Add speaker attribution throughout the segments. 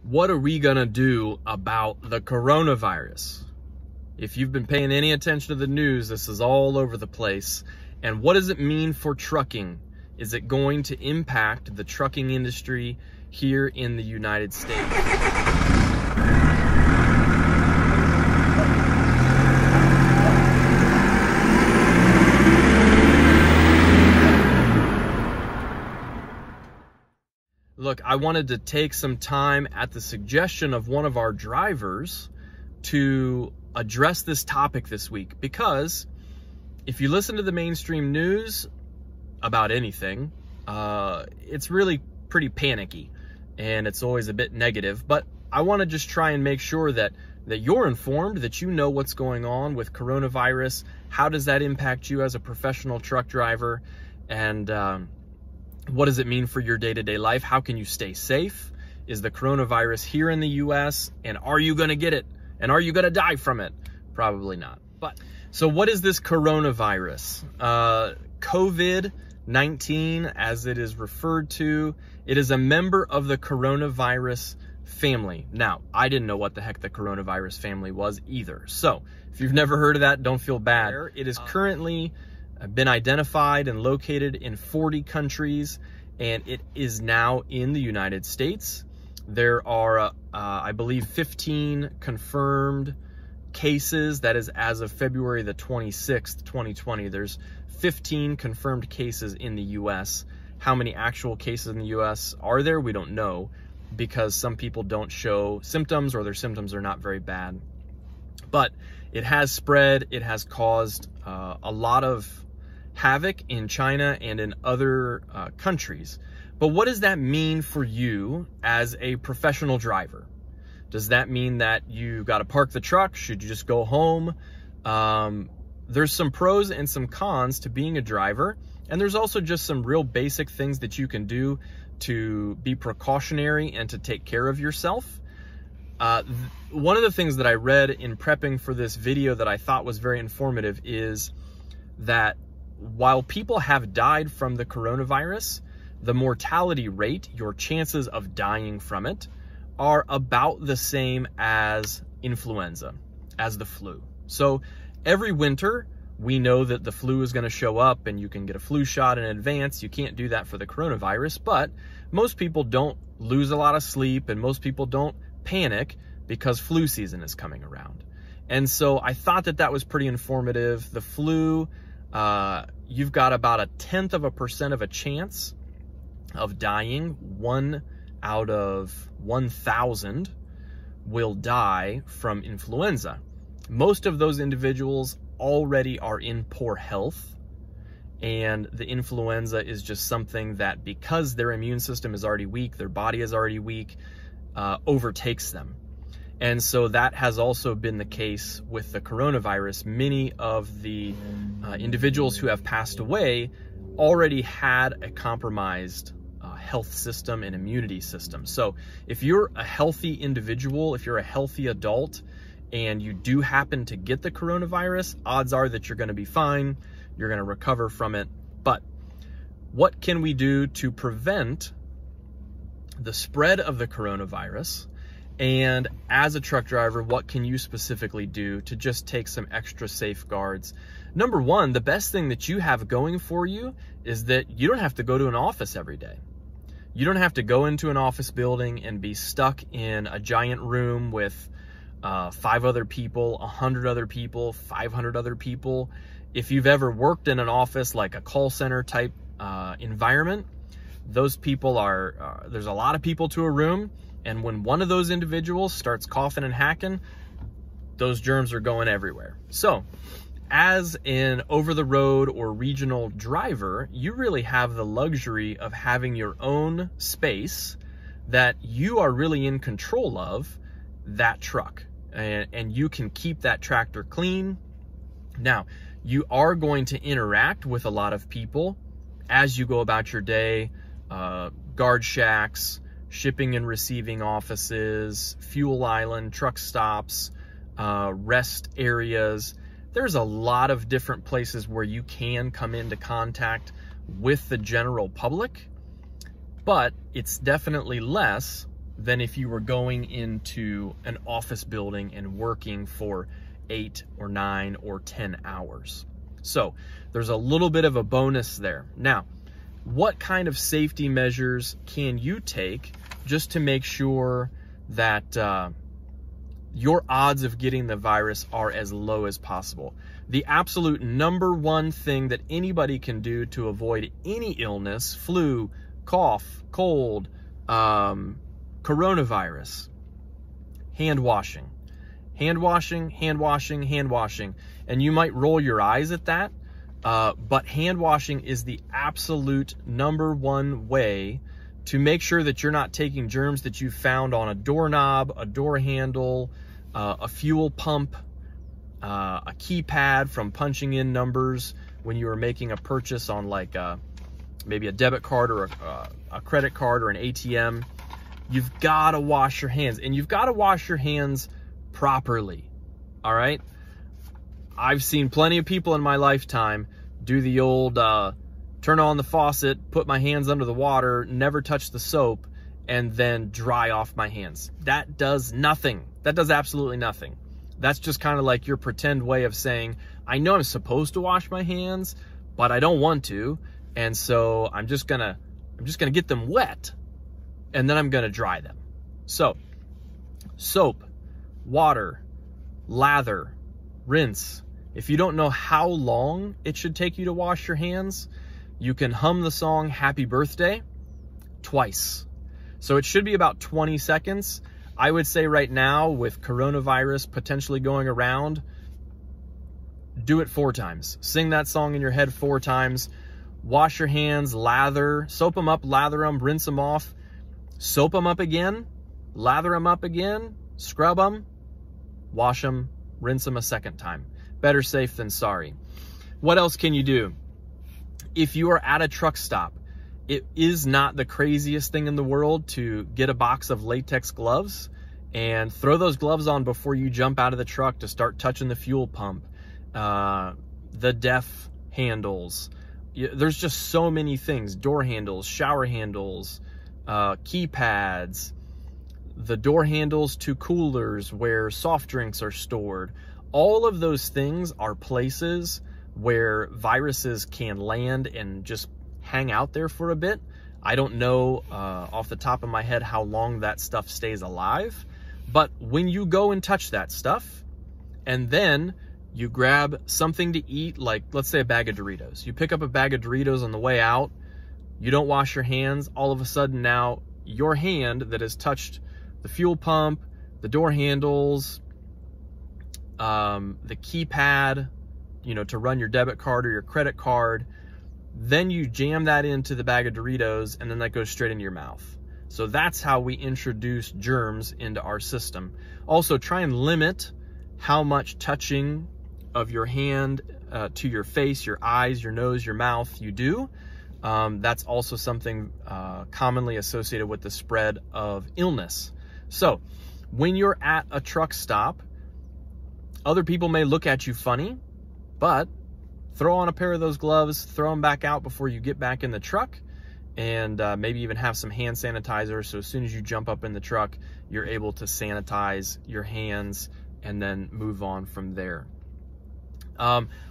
Speaker 1: What are we gonna do about the coronavirus? If you've been paying any attention to the news, this is all over the place. And what does it mean for trucking? Is it going to impact the trucking industry here in the United States? Look, I wanted to take some time at the suggestion of one of our drivers to address this topic this week, because if you listen to the mainstream news about anything, it's really pretty panicky and it's always a bit negative. But I want to just try and make sure that you're informed, that you know what's going on with coronavirus. How does that impact you as a professional truck driver? And what does it mean for your day-to-day life? How can you stay safe? Is the coronavirus here in the US? And are you going to get it? And are you going to die from it? Probably not. But so what is this coronavirus? COVID-19, as it is referred to, it is a member of the coronavirus family. Now, I didn't know what the heck the coronavirus family was either. So if you've never heard of that, don't feel bad. It is currently been identified and located in 40 countries, and it is now in the United States. There are, I believe, 15 confirmed cases. That is as of February the 26th, 2020. There's 15 confirmed cases in the US. How many actual cases in the US are there? We don't know, because some people don't show symptoms, or their symptoms are not very bad. But it has spread. It has caused a lot of havoc in China and in other countries. But what does that mean for you as a professional driver? Does that mean that you got to park the truck? Should you just go home? There's some pros and some cons to being a driver. And there's also just some real basic things that you can do to be precautionary and to take care of yourself. One of the things that I read in prepping for this video that I thought was very informative is that while people have died from the coronavirus, the mortality rate, your chances of dying from it, are about the same as influenza, as the flu. So every winter, we know that the flu is going to show up and you can get a flu shot in advance. You can't do that for the coronavirus, but most people don't lose a lot of sleep and most people don't panic because flu season is coming around. And so I thought that that was pretty informative. The flu, you've got about 0.1% of a chance of dying. 1 out of 1,000 will die from influenza. Most of those individuals already are in poor health, and the influenza is just something that, because their immune system is already weak, their body is already weak, overtakes them. And so that has also been the case with the coronavirus. Many of the individuals who have passed away already had a compromised health system and immunity system. So if you're a healthy individual, if you're a healthy adult, and you do happen to get the coronavirus, odds are that you're going to be fine. You're going to recover from it. But what can we do to prevent the spread of the coronavirus? And as a truck driver, what can you specifically do to just take some extra safeguards? Number one, the best thing that you have going for you is that you don't have to go to an office every day. You don't have to go into an office building and be stuck in a giant room with 5 other people, 100 other people, 500 other people. If you've ever worked in an office, like a call center type environment, those people are, there's a lot of people to a room. And when one of those individuals starts coughing and hacking, those germs are going everywhere. So as an over-the-road or regional driver, you really have the luxury of having your own space that you are really in control of that truck. And you can keep that tractor clean. Now, you are going to interact with a lot of people as you go about your day, guard shacks, shipping and receiving offices, fuel island, truck stops, rest areas. There's a lot of different places where you can come into contact with the general public, but it's definitely less than if you were going into an office building and working for 8 or 9 or 10 hours. So there's a little bit of a bonus there. Now, what kind of safety measures can you take just to make sure that your odds of getting the virus are as low as possible? The absolute number one thing that anybody can do to avoid any illness, flu, cough, cold, coronavirus, hand washing. Hand washing, hand washing, hand washing. And you might roll your eyes at that, but hand washing is the absolute number one way to make sure that you're not taking germs that you found on a doorknob, a door handle, a fuel pump, a keypad from punching in numbers when you were making a purchase on like maybe a debit card or a credit card or an ATM. You've got to wash your hands, and you've got to wash your hands properly. All right. I've seen plenty of people in my lifetime do the old turn on the faucet, put my hands under the water, never touch the soap, and then dry off my hands. That does nothing. That does absolutely nothing. That's just kind of like your pretend way of saying, I know I'm supposed to wash my hands, but I don't want to. And so I'm just gonna get them wet, and then I'm gonna dry them. So soap, water, lather, rinse. If you don't know how long it should take you to wash your hands, you can hum the song Happy Birthday twice. So it should be about 20 seconds. I would say right now, with coronavirus potentially going around, do it 4 times. Sing that song in your head 4 times. Wash your hands, lather, soap them up, lather them, rinse them off, soap them up again, lather them up again, scrub them, wash them, rinse them a second time. Better safe than sorry. What else can you do? If you are at a truck stop, it is not the craziest thing in the world to get a box of latex gloves and throw those gloves on before you jump out of the truck to start touching the fuel pump, the DEF handles. There's just so many things, door handles, shower handles, keypads, the door handles to coolers where soft drinks are stored. All of those things are places where viruses can land and just hang out there for a bit. I don't know off the top of my head how long that stuff stays alive, but when you go and touch that stuff and then you grab something to eat, like let's say a bag of Doritos, you pick up a bag of Doritos on the way out, you don't wash your hands, all of a sudden now your hand that has touched the fuel pump, the door handles, the keypad, you know, to run your debit card or your credit card, then you jam that into the bag of Doritos and then that goes straight into your mouth. So that's how we introduce germs into our system. Also, try and limit how much touching of your hand to your face, your eyes, your nose, your mouth you do. That's also something commonly associated with the spread of illness. So when you're at a truck stop, other people may look at you funny, but throw on a pair of those gloves, throw them back out before you get back in the truck, and maybe even have some hand sanitizer. So as soon as you jump up in the truck, you're able to sanitize your hands and then move on from there.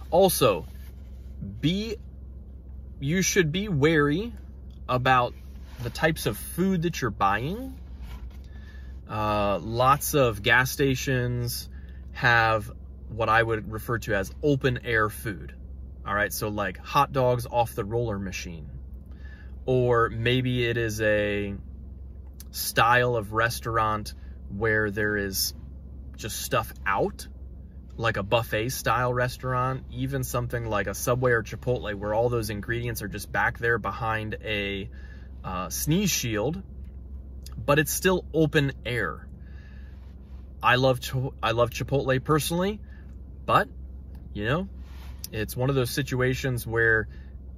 Speaker 1: Also, you should be wary about the types of food that you're buying. Lots of gas stations have what I would refer to as open air food. All right, so like hot dogs off the roller machine, or maybe it is a style of restaurant where there is just stuff out, like a buffet style restaurant, even something like a Subway or Chipotle where all those ingredients are just back there behind a sneeze shield, but it's still open air. I love Chipotle personally, but you know, it's one of those situations where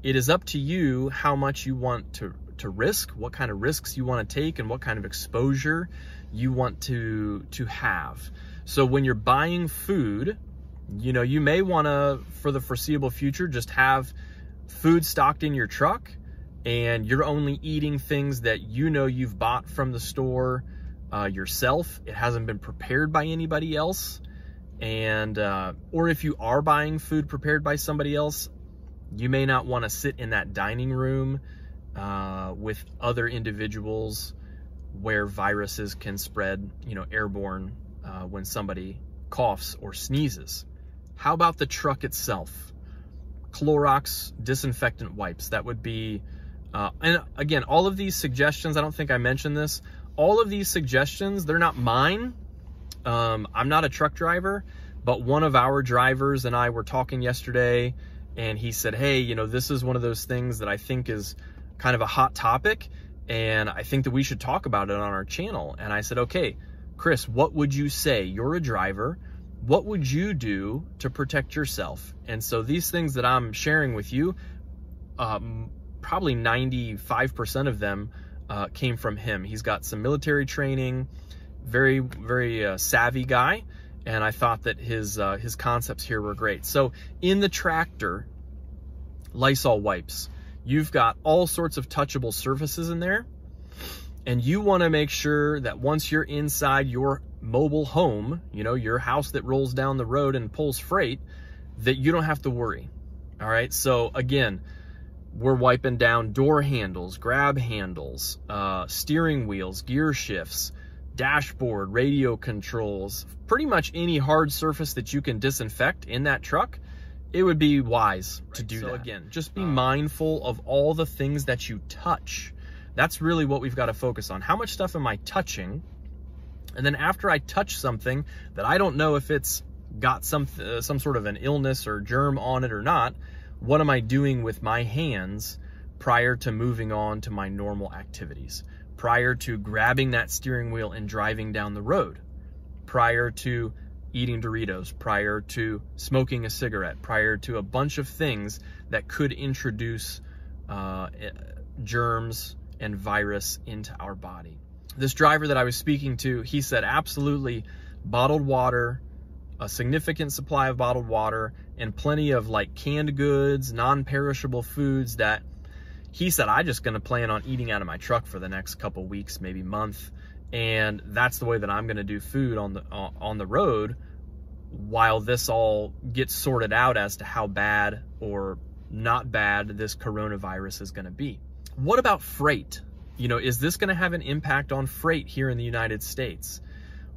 Speaker 1: it is up to you how much you want to risk, what kind of risks you want to take, and what kind of exposure you want to have. So when you're buying food, you know, you may want to, for the foreseeable future, just have food stocked in your truck, and you're only eating things that you know you've bought from the store yourself. It hasn't been prepared by anybody else. And, or if you are buying food prepared by somebody else, you may not want to sit in that dining room with other individuals where viruses can spread, airborne when somebody coughs or sneezes. How about the truck itself? Clorox disinfectant wipes. That would be, and again, all of these suggestions, I don't think I mentioned this, all of these suggestions, they're not mine. I'm not a truck driver, but one of our drivers and I were talking yesterday, and he said, hey, this is one of those things that I think is kind of a hot topic, and I think that we should talk about it on our channel. And I said, okay, Chris, what would you say? You're a driver. What would you do to protect yourself? And so these things that I'm sharing with you, probably 95% of them came from him. He's got some military training, very, very savvy guy. And I thought that his concepts here were great. So in the tractor, Lysol wipes, you've got all sorts of touchable surfaces in there. And you want to make sure that once you're inside your mobile home, your house that rolls down the road and pulls freight, that you don't have to worry. All right. So again, we're wiping down door handles, grab handles, steering wheels, gear shifts, dashboard, radio controls, pretty much any hard surface that you can disinfect in that truck. It would be wise to do that. So again, just be mindful of all the things that you touch. That's really what we've got to focus on. How much stuff am I touching? And then after I touch something that I don't know if it's got some sort of an illness or germ on it or not, what am I doing with my hands prior to moving on to my normal activities? Prior to grabbing that steering wheel and driving down the road? Prior to eating Doritos? Prior to smoking a cigarette? Prior to a bunch of things that could introduce germs and virus into our body. This driver that I was speaking to, he said absolutely bottled water, a significant supply of bottled water, and plenty of like canned goods, non-perishable foods that he said, I'm just gonna plan on eating out of my truck for the next couple weeks, maybe month. And that's the way that I'm gonna do food on the road while this all gets sorted out as to how bad or not bad this coronavirus is gonna be. What about freight? Is this going to have an impact on freight here in the United States?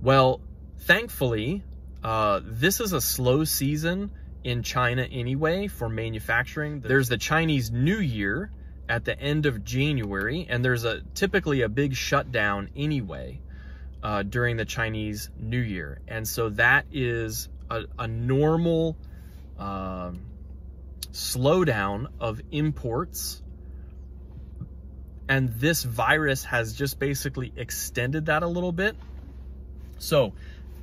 Speaker 1: Well, thankfully, this is a slow season in China anyway for manufacturing. There's the Chinese New Year at the end of January, and there's typically a big shutdown anyway during the Chinese New Year. And so that is a normal slowdown of imports. And this virus has just basically extended that a little bit. So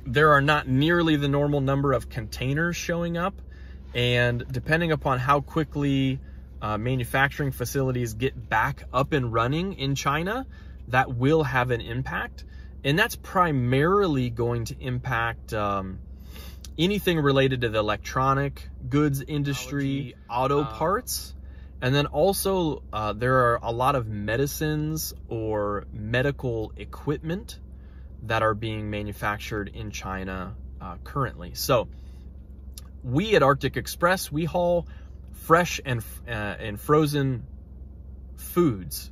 Speaker 1: there are not nearly the normal number of containers showing up. And depending upon how quickly manufacturing facilities get back up and running in China, that will have an impact. And that's primarily going to impact anything related to the electronic goods industry, auto parts. And then also, there are a lot of medicines or medical equipment that are being manufactured in China currently. So we at Arctic Express, we haul fresh and frozen foods,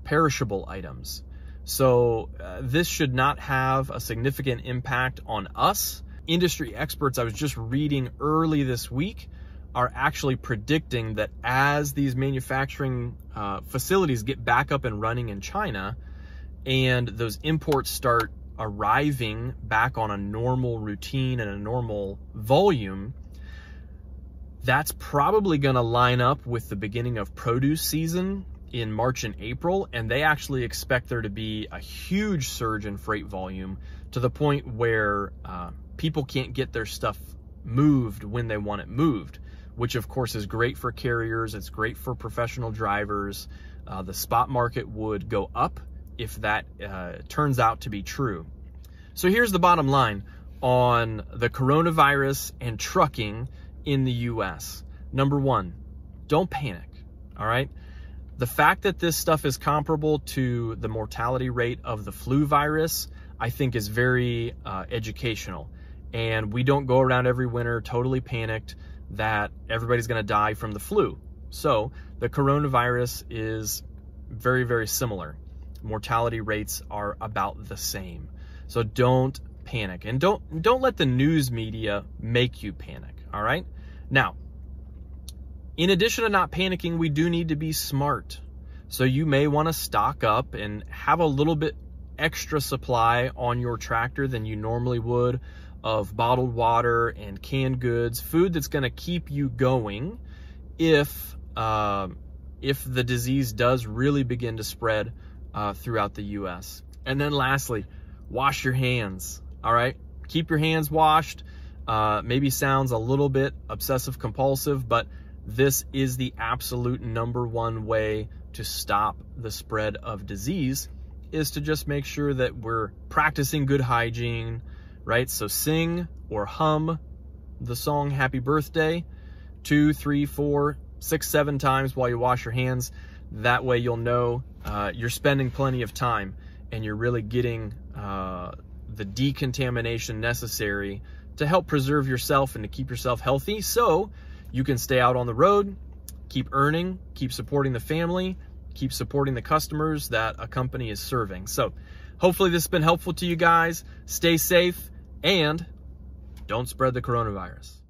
Speaker 1: perishable items. So this should not have a significant impact on us. Industry experts I was just reading early this week are actually predicting that as these manufacturing facilities get back up and running in China and those imports start arriving back on a normal routine and a normal volume, that's probably going to line up with the beginning of produce season in March and April, and they actually expect there to be a huge surge in freight volume to the point where people can't get their stuff moved when they want it moved, which of course is great for carriers. It's great for professional drivers. The spot market would go up if that turns out to be true. So here's the bottom line on the coronavirus and trucking in the US. Number one, don't panic, all right? The fact that this stuff is comparable to the mortality rate of the flu virus, I think is very educational. And we don't go around every winter totally panicked that everybody's going to die from the flu. So the coronavirus is very, very similar. Mortality rates are about the same. So don't panic, and don't let the news media make you panic. All right. Now, in addition to not panicking, we do need to be smart. So you may want to stock up and have a little bit extra supply on your tractor than you normally would of bottled water and canned goods, food that's going to keep you going if the disease does really begin to spread throughout the U.S. And then lastly, wash your hands. All right, keep your hands washed. Maybe sounds a little bit obsessive compulsive, but this is the absolute #1 way to stop the spread of disease, is to just make sure that we're practicing good hygiene, right? So sing or hum the song Happy Birthday 2, 3, 4, 6, 7 times while you wash your hands. That way you'll know you're spending plenty of time and you're really getting the decontamination necessary to help preserve yourself and to keep yourself healthy, so you can stay out on the road, keep earning, keep supporting the family, keep supporting the customers that a company is serving. So hopefully this has been helpful to you guys. Stay safe and don't spread the coronavirus.